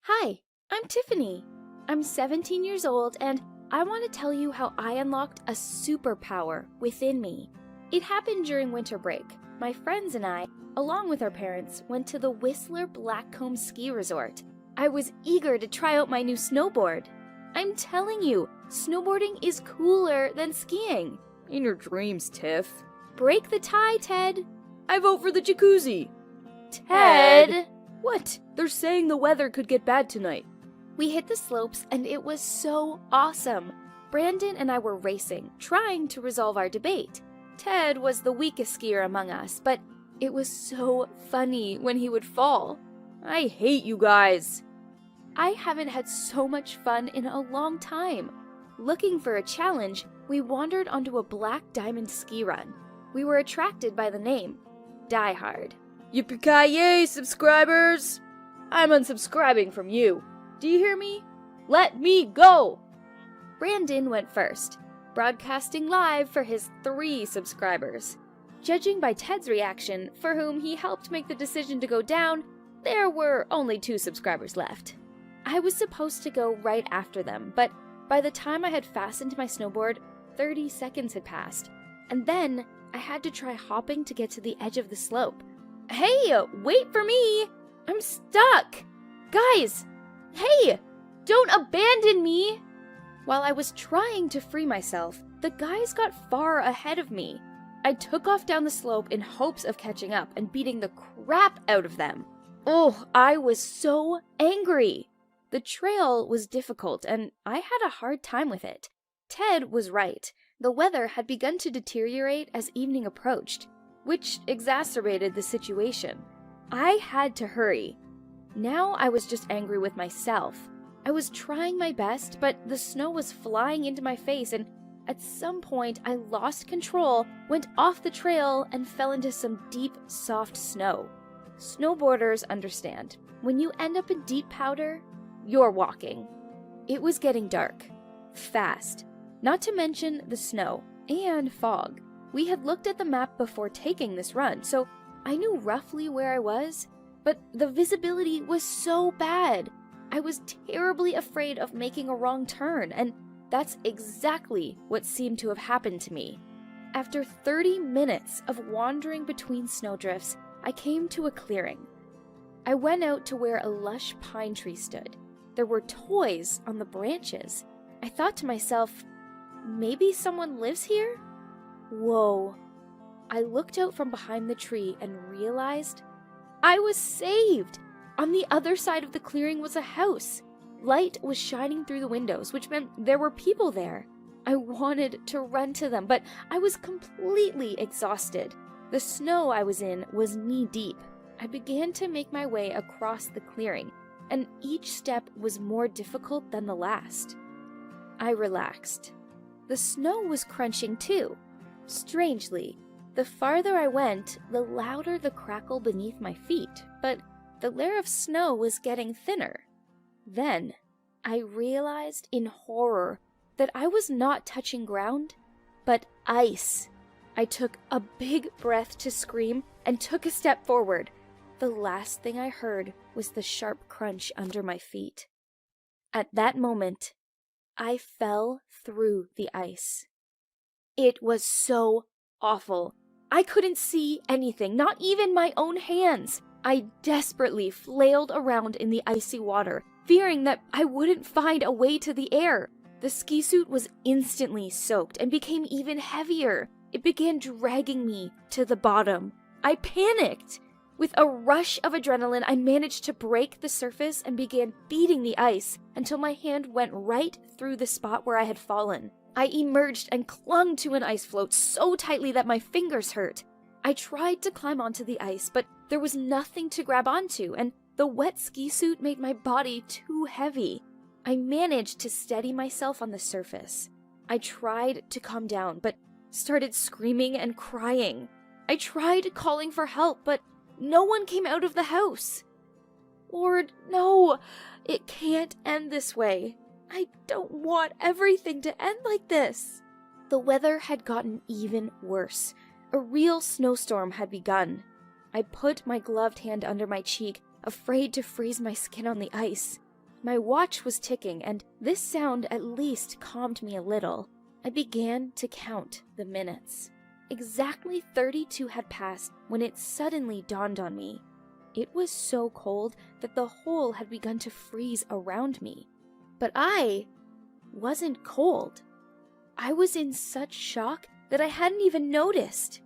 Hi, I'm Tiffany. I'm 17 years old and I want to tell you how I unlocked a superpower within me. It happened during winter break. My friends and I, along with our parents, went to the Whistler Blackcomb Ski Resort. I was eager to try out my new snowboard. I'm telling you, snowboarding is cooler than skiing. In your dreams, Tiff. Break the tie, Ted. I vote for the jacuzzi. Ted! What? They're saying the weather could get bad tonight. We hit the slopes and it was so awesome. Brandon and I were racing, trying to resolve our debate. Ted was the weakest skier among us, but it was so funny when he would fall. I hate you guys. I haven't had so much fun in a long time. Looking for a challenge, we wandered onto a black diamond ski run. We were attracted by the name, Die Hard. Yippee-ki-yay, subscribers! I'm unsubscribing from you. Do you hear me? Let me go! Brandon went first, broadcasting live for his 3 subscribers. Judging by Ted's reaction, for whom he helped make the decision to go down, there were only 2 subscribers left. I was supposed to go right after them, but by the time I had fastened my snowboard, 30 seconds had passed, and then I had to try hopping to get to the edge of the slope. Hey, wait for me! I'm stuck! Guys! Hey! Don't abandon me! While I was trying to free myself, the guys got far ahead of me. I took off down the slope in hopes of catching up and beating the crap out of them. Oh, I was so angry! The trail was difficult and I had a hard time with it. Ted was right. The weather had begun to deteriorate as evening approached, which exacerbated the situation. I had to hurry. Now I was just angry with myself. I was trying my best, but the snow was flying into my face, and at some point I lost control, went off the trail, and fell into some deep, soft snow. Snowboarders understand. When you end up in deep powder, you're walking. It was getting dark. Fast. Not to mention the snow and fog. We had looked at the map before taking this run, so I knew roughly where I was, but the visibility was so bad. I was terribly afraid of making a wrong turn, and that's exactly what seemed to have happened to me. After 30 minutes of wandering between snowdrifts, I came to a clearing. I went out to where a lush pine tree stood. There were toys on the branches. I thought to myself, maybe someone lives here? Whoa. I looked out from behind the tree and realized I was saved! On the other side of the clearing was a house. Light was shining through the windows, which meant there were people there. I wanted to run to them, but I was completely exhausted. The snow I was in was knee-deep. I began to make my way across the clearing, and each step was more difficult than the last. I relaxed. The snow was crunching too. Strangely, the farther I went, the louder the crackle beneath my feet, but the layer of snow was getting thinner. Then, I realized in horror that I was not touching ground, but ice. I took a big breath to scream and took a step forward. The last thing I heard was the sharp crunch under my feet. At that moment, I fell through the ice. It was so awful. I couldn't see anything, not even my own hands. I desperately flailed around in the icy water, fearing that I wouldn't find a way to the air. The ski suit was instantly soaked and became even heavier. It began dragging me to the bottom. I panicked. With a rush of adrenaline, I managed to break the surface and began beating the ice until my hand went right through the spot where I had fallen. I emerged and clung to an ice float so tightly that my fingers hurt. I tried to climb onto the ice, but there was nothing to grab onto, and the wet ski suit made my body too heavy. I managed to steady myself on the surface. I tried to calm down, but started screaming and crying. I tried calling for help, but no one came out of the house. Lord, no, it can't end this way. I don't want everything to end like this. The weather had gotten even worse. A real snowstorm had begun. I put my gloved hand under my cheek, afraid to freeze my skin on the ice. My watch was ticking, and this sound at least calmed me a little. I began to count the minutes. Exactly 32 had passed when it suddenly dawned on me. It was so cold that the hole had begun to freeze around me. But I wasn't cold. I was in such shock that I hadn't even noticed.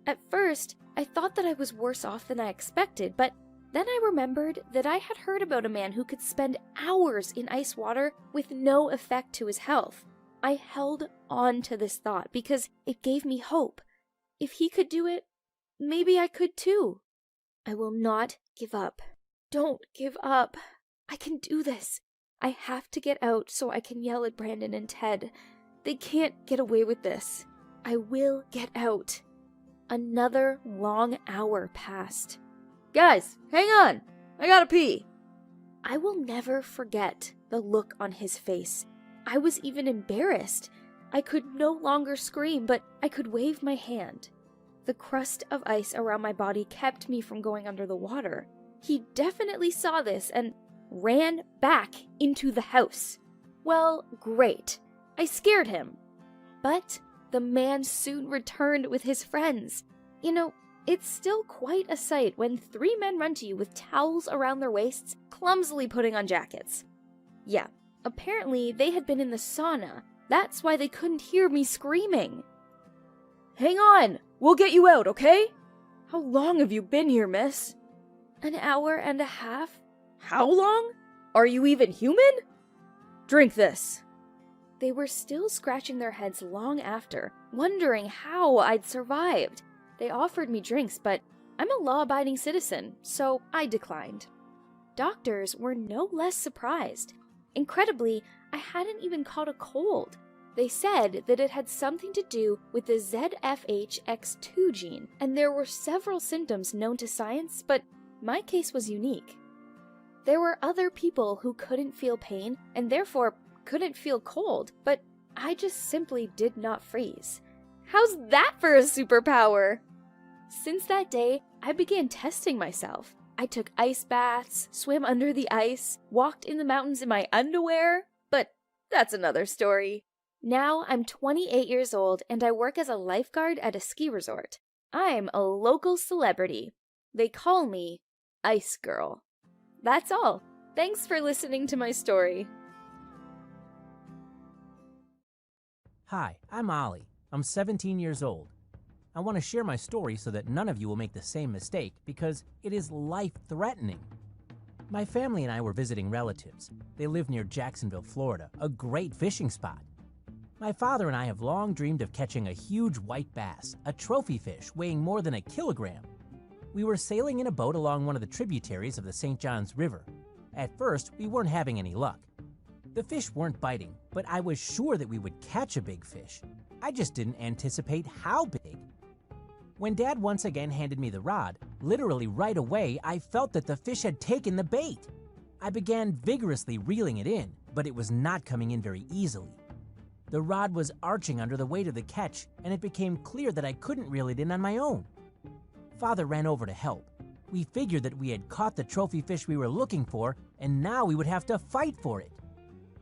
At first, I thought that I was worse off than I expected, but then I remembered that I had heard about a man who could spend hours in ice water with no effect to his health. I held on to this thought because it gave me hope. If he could do it, maybe I could too. I will not give up. Don't give up. I can do this. I have to get out so I can yell at Brandon and Ted. They can't get away with this. I will get out. Another long hour passed. Guys, hang on. I gotta pee. I will never forget the look on his face. I was even embarrassed. I could no longer scream, but I could wave my hand. The crust of ice around my body kept me from going under the water. He definitely saw this and ran back into the house. Well, great. I scared him. But the man soon returned with his friends. You know, it's still quite a sight when 3 men run to you with towels around their waists, clumsily putting on jackets. Yeah, apparently they had been in the sauna. That's why they couldn't hear me screaming. Hang on! We'll get you out, okay? How long have you been here, miss? An hour and a half. How long? Are you even human? Drink this. They were still scratching their heads long after, wondering how I'd survived. They offered me drinks, but I'm a law-abiding citizen, so I declined. Doctors were no less surprised. Incredibly, I hadn't even caught a cold. They said that it had something to do with the ZFHX2 gene, and there were several symptoms known to science, but my case was unique. There were other people who couldn't feel pain and therefore couldn't feel cold, but I just simply did not freeze. How's that for a superpower? Since that day, I began testing myself. I took ice baths, swam under the ice, walked in the mountains in my underwear, but that's another story. Now I'm 28 years old and I work as a lifeguard at a ski resort. I'm a local celebrity. They call me Ice Girl. That's all. Thanks for listening to my story. Hi, I'm Ollie. I'm 17 years old. I want to share my story so that none of you will make the same mistake because it is life-threatening. My family and I were visiting relatives. They live near Jacksonville, Florida, a great fishing spot. My father and I have long dreamed of catching a huge white bass, a trophy fish weighing more than 1 kilogram. We were sailing in a boat along one of the tributaries of the St. Johns River. At first, we weren't having any luck. The fish weren't biting, but I was sure that we would catch a big fish. I just didn't anticipate how big. When Dad once again handed me the rod, literally right away, I felt that the fish had taken the bait. I began vigorously reeling it in, but it was not coming in very easily. The rod was arching under the weight of the catch, and it became clear that I couldn't reel it in on my own. Father ran over to help. We figured that we had caught the trophy fish we were looking for, and now we would have to fight for it.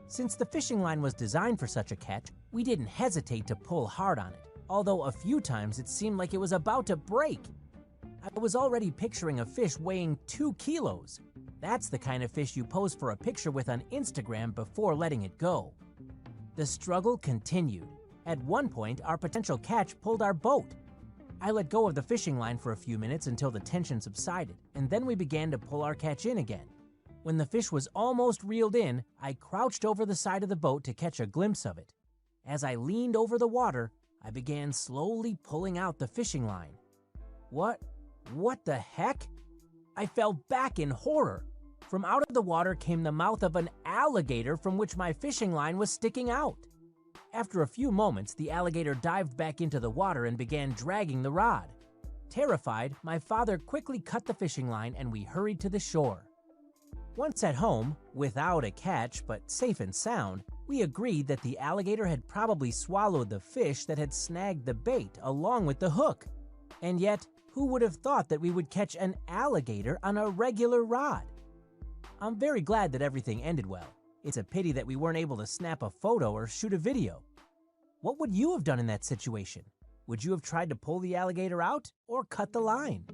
Since the fishing line was designed for such a catch, we didn't hesitate to pull hard on it, although a few times it seemed like it was about to break. I was already picturing a fish weighing 2 kilos. That's the kind of fish you pose for a picture with on Instagram before letting it go. The struggle continued. At one point, our potential catch pulled our boat. I let go of the fishing line for a few minutes until the tension subsided, and then we began to pull our catch in again. When the fish was almost reeled in, I crouched over the side of the boat to catch a glimpse of it. As I leaned over the water, I began slowly pulling out the fishing line. What the heck? I fell back in horror. From out of the water came the mouth of an alligator from which my fishing line was sticking out. After a few moments, the alligator dived back into the water and began dragging the rod. Terrified, my father quickly cut the fishing line and we hurried to the shore. Once at home, without a catch but safe and sound, we agreed that the alligator had probably swallowed the fish that had snagged the bait along with the hook. And yet, who would have thought that we would catch an alligator on a regular rod? I'm very glad that everything ended well. It's a pity that we weren't able to snap a photo or shoot a video. What would you have done in that situation? Would you have tried to pull the alligator out or cut the line?